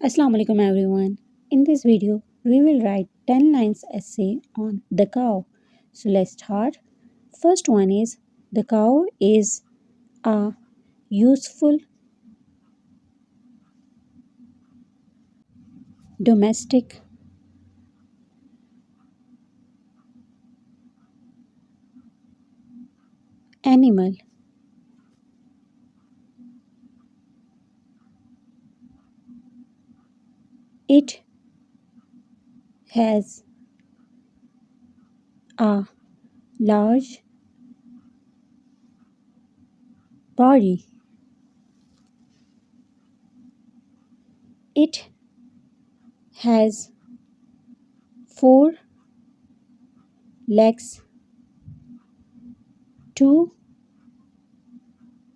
Assalamu alaikum everyone. In this video, we will write 10 lines essay on the cow. So let's start. First one is the cow is a useful domestic animal. It has a large body. It has four legs, two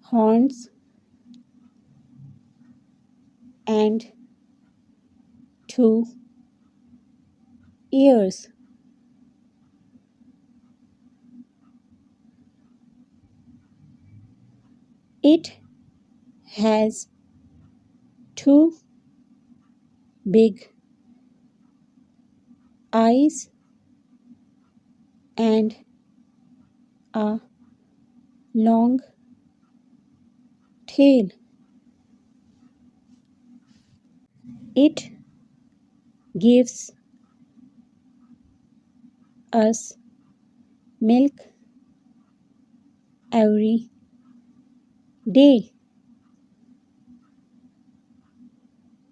horns, and two ears. It has two big eyes and a long tail. It gives us milk every day.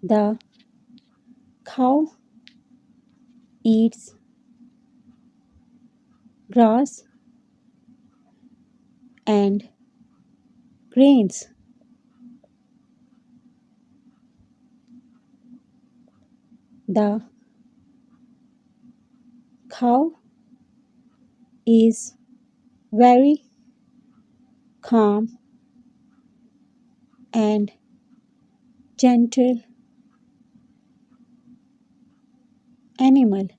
The cow eats grass and grains. The cow is very calm and gentle animal.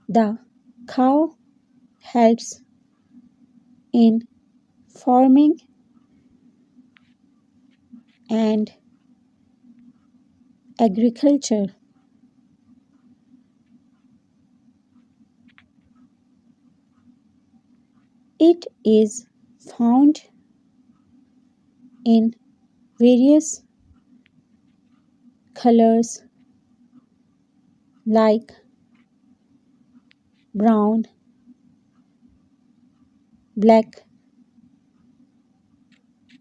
The cow helps in farming and agriculture. It is found in various colors like brown, black,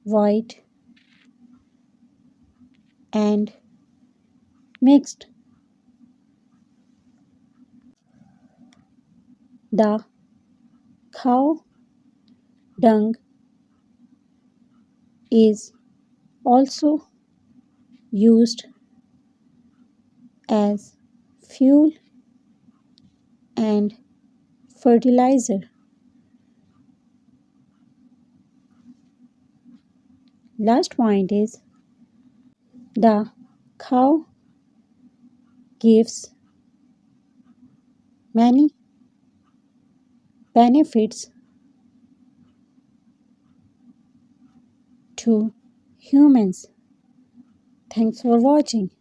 white, and mixed. The cow dung is also used as fuel and fertilizer. Last point is the cow gives many benefits to humans. Thanks for watching.